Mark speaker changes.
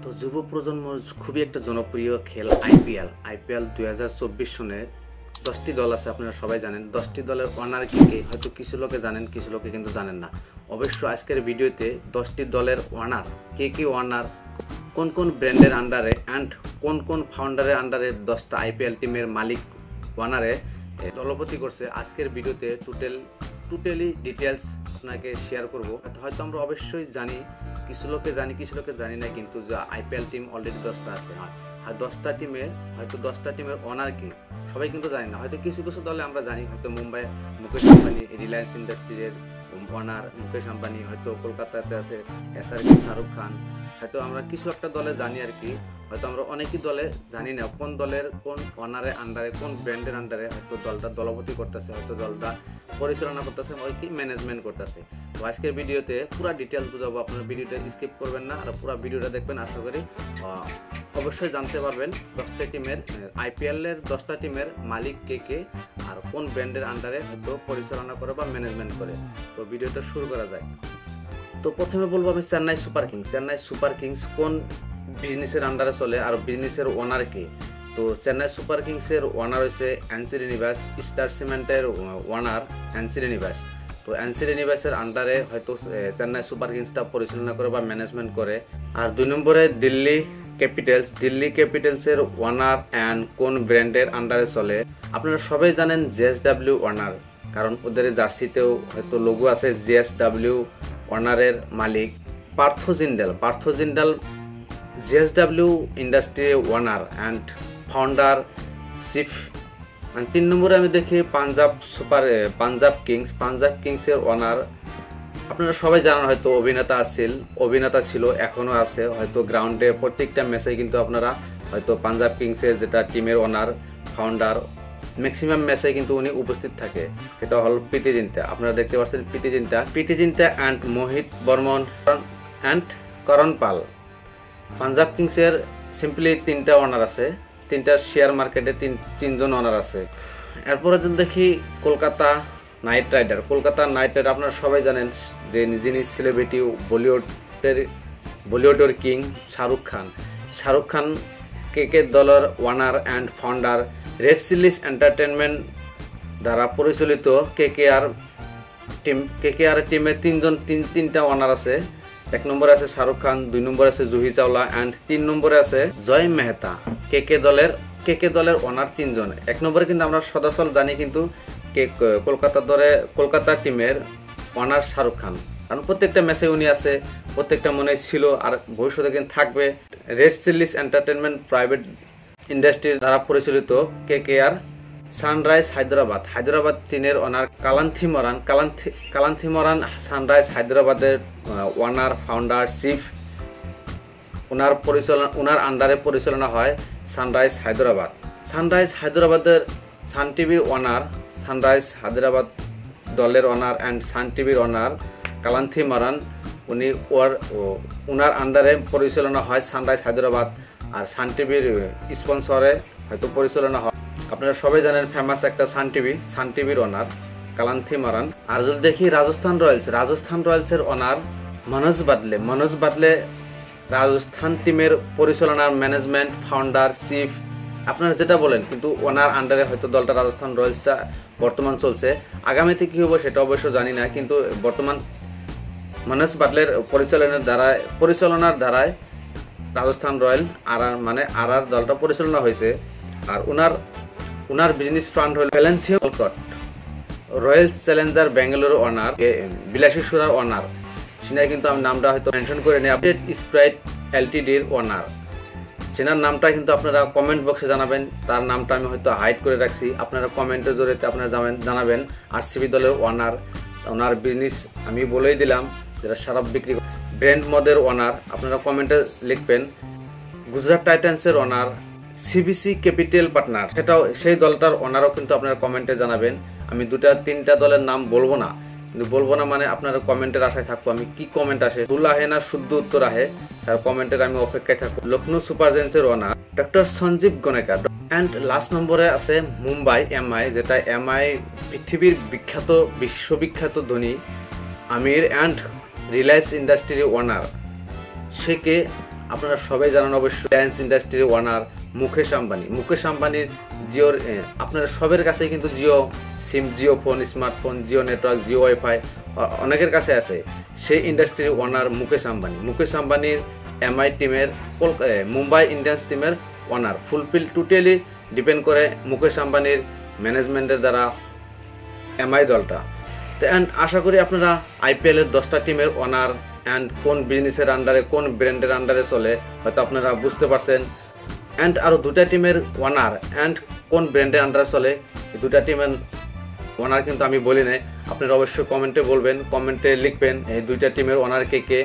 Speaker 1: তো যুব প্রজন্মের খুবই একটা জনপ্রিয় খেল আইপিএল 2024 সনে 10টি দল আছে। আপনারা সবাই জানেন 10টি দলের ওনার কে কে, হয়তো কিছু লোকে জানেন, কিছু লোকে কিন্তু জানেন না। অবশ্য আজকের ভিডিওতে 10টি দলের ওনার কে কে ওনার, কোন কোন ব্র্যান্ডের আন্ডারে অ্যান্ড কোন কোন ফাউন্ডারের আন্ডারে 10টা আইপিএল টিমের মালিক ওনারে দলপতি করছে, আজকের ভিডিওতে টোটালি ডিটেলস আপনাকে শেয়ার করব। হয়তো আমরা অবশ্যই জানি, কিছু লোকে জানি না, কিন্তু যে আইপিএল টিম অলরেডি 10টা আছে। আর 10টা টিমের ওনার কি সবাই কিন্তু জানি না। হয়তো কিছু কিছু দলে আমরা জানি, হয়তো মুম্বাই মুকেশ আম্বানি, রিলায়েন্স ইন্ডাস্ট্রিজের ওনার মুকেশ আম্বানি, হয়তো কলকাতাতে আছে এসআরকে শাহরুখ খান, হয়তো আমরা কিছু একটা দলে জানি আর কি। হয়তো আমরা অনেকই দলে জানি না কোন দলের কোন ওনারের আন্ডারে, কোন ব্র্যান্ডের আন্ডারে হয়তো দলটা দলপতি করতেছে, হয়তো দলটা পরিচালনা করতেছে, হয় কি ম্যানেজমেন্ট করতেছে। তো আজকের ভিডিওতে পুরো ডিটেলস বুঝাবো, আপনারা ভিডিওটা স্কিপ করবেন না, আর পুরো ভিডিওটা দেখবেন। আশা করি অবশ্যই জানতে পারবেন 10টা টিমের আইপিএলের 10টা টিমের মালিক কে কে, আর কোন ব্র্যান্ডের আন্ডারে হয়তো পরিচালনা করে বা ম্যানেজমেন্ট করে। তো ভিডিওটা শুরু করা যায়। তো প্রথমে বলবো আমি চেন্নাই সুপার কিংস কোন বিজনেসের আন্ডারে চলে আর বিজনেসের ওনার কে। তো চেন্নাই সুপার কিংসের ওনার হয়েছে এনসি শ্রীনিবাস, স্টার সিমেন্টের ওনার এনসি শ্রীনিবাস। তো এনসি শ্রীনিবাসের আন্ডারে হয়তো চেন্নাই সুপার কিংসটা পরিচালনা করে বা ম্যানেজমেন্ট করে। আর 2 নম্বরে দিল্লি ক্যাপিটালসের ওনার অ্যান্ড কোন ব্র্যান্ডের আন্ডারে চলে। আপনারা সবাই জানেন জেএসডব্লিউ ওনার, কারণ ওদের জার্সিতেও হয়তো লোগো আছে জেএসডব্লিউ ওনারের মালিক Parth Jindal JSW industry owner and founder chief. 3 নম্বরে আমি দেখি পাঞ্জাব কিংসের ওনার। আপনারা সবাই জানেন, হয়তো অভিনেতা ছিল, এখনো আছে, হয়তো গ্রাউন্ডে প্রত্যেকটা ম্যাচে কিন্তু আপনারা হয়তো পাঞ্জাব কিংসের যেটা টিমের ওনার ফাউন্ডার ম্যাক্সিমাম ম্যাচে কিন্তু উনি উপস্থিত থাকে। এটা হল প্রীতি জিন্টা। আপনারা দেখতে পাচ্ছেন প্রীতি জিন্টা অ্যান্ড মোহিত বর্মন অ্যান্ড করণ পাল। পাঞ্জাব কিংসের সিম্পলি 3টা ওনার আছে, 3টা শেয়ার মার্কেটে 3জন ওনার আছে। এরপরে যদি দেখি কলকাতা নাইট রাইডার আপনারা সবাই জানেন যে যিনি সেলিব্রিটি বলিউডের কিং শাহরুখ খান কে দলের owner and founder. Red chillies entertainment দ্বারা পরিচালিত কেকেআর টিমে 3টা ওনার আছে। 1 নম্বরে আছে শাহরুখ খান, 2 নম্বরে আছে জুহি চাওলা অ্যান্ড 3 নম্বরে আছে জয় মেহতা। কেকে দলের ওনার 3 জন। 1 নম্বরে কিন্তু আমরা সদস্য জানি, কিন্তু কলকাতা টিমের ওনার শাহরুখ খান, কারণ প্রত্যেকটা ম্যাচে উনি আছে, প্রত্যেকটা মনে ছিল, আর ভবিষ্যতে কিন্তু থাকবে। Red chillies entertainment private industry দ্বারা পরিচালিত কেকেআর। সানরাইজ হায়দ্রাবাদ টিমের ওনার কালান্থি মরান সানরাইজ হায়দ্রাবাদের ওনার ফাউন্ডার চিফ। ওনার আন্ডারে পরিচালনা হয় সানরাইজ হায়দ্রাবাদের সান টিভির ওনার, সানরাইজ হায়দ্রাবাদ দলের ওনার অ্যান্ড সান টিভির ওনার কালান্থি মরান। ওনার আন্ডারে পরিচালনা হয় সানরাইজ হায়দ্রাবাদ, আর সান টিভির স্পন্সরে হয়তো পরিচালনা হয়। আপনারা সবাই জানেন ফেমাস একটা সান টিভির ওনার কালান্থি মারান। আর যদি দেখি রাজস্থান রয়্যালসের ওনার মনোজ বাদলে রাজস্থান টিমের পরিচালনার ম্যানেজমেন্ট ফাউন্ডার চিফ, আপনারা যেটা বলেন, কিন্তু ওনার আন্ডারে হয়তো দলটা রাজস্থান রয়্যালসটা বর্তমান চলছে। আগামীতে কী হবে সেটা অবশ্য জানি না, কিন্তু বর্তমান মনোজ বাদলের পরিচালনার দ্বারায় রাজস্থান রয়্যাল আর দলটা পরিচালনা হয়েছে। আর ওনার বিজনেস ফান্ড হল ভ্যালেন্থিয়া ওয়ালকট, রয়্যাল চ্যালেঞ্জার ব্যাঙ্গালোর ওনার, বিলাসী সুরার ওনার। সেটা কিন্তু আমি নামটা হয়তো মেনশন করে নিই। আপডেট স্প্রাইট এলটিডির ওনার, সেনার নামটা কিন্তু আপনারা কমেন্ট বক্সে জানাবেন। তার নামটা আমি হয়তো হাইড করে রাখছি, আপনারা কমেন্টের জরিয়ে আপনারা জানাবেন। আরসিবি দলের ওনার বিজনেস আমি বলেই দিলাম, যেটা সারাপ বিক্রি ব্র্যান্ড মদের ওনার, আপনারা কমেন্টে লিখবেন। গুজরাট টাইটান্সের ওনার সিবিসি ক্যাপিটাল পার্টনার, সেই দলটার ওনারও কিন্তু আপনারা কমেন্টে জানাবেন। আমি 2-3টা দলের নাম বলবো না মানে আপনারা কমেন্টের আশায় থাকবো, আমি কি কমেন্ট আসে, ভুল আহে না শুদ্ধ উত্তর আহে, তার কমেন্টের আমি অপেক্ষায় থাকবো। লখনৌ সুপার জায়ান্টসের owner doctor Sanjiv Goenka. And last নম্বরে আছে মুম্বাই এমআই, যেটা এমআই পৃথিবীর বিশ্ববিখ্যাত ধনী আমির অ্যান্ড রিলায়েন্স ইন্ডাস্ট্রির ওনার। সে কে আপনারা সবাই জানেন অবশ্যই রিলায়েন্স ইন্ডাস্ট্রির ওনার মুকেশ আম্বানি। মুকেশ আম্বানির জিওর আপনারা সবার কাছেই কিন্তু Jio sim, Jio phone, smartphone, Jio network, Jio wifi অনেকের কাছে আছে। সেই ইন্ডাস্ট্রির ওনার মুকেশ আম্বানি। মুকেশ আম্বানির এমআই টিমের মুম্বাই ইন্ডিয়ান্স টিমের ওনার ফুলফিল টোটালি ডিপেন্ড করে মুকেশ আম্বানির ম্যানেজমেন্টের দ্বারা এমআই দলটা। অ্যান্ড আশা করি আপনারা আইপিএলের 10টা টিমের ওনার অ্যান্ড কোন বিজনেসের আন্ডারে, কোন ব্র্যান্ডের আন্ডারে চলে হয়তো আপনারা বুঝতে পারছেন। অ্যান্ড আরও 2টা টিমের ওনার অ্যান্ড কোন ব্র্যান্ডের আন্ডারে চলে, এই 2টা টিমের ওনার কিন্তু আমি বলি নাই। আপনারা অবশ্যই কমেন্টে বলবেন, কমেন্টে লিখবেন এই 2টা টিমের ওনার কে কে।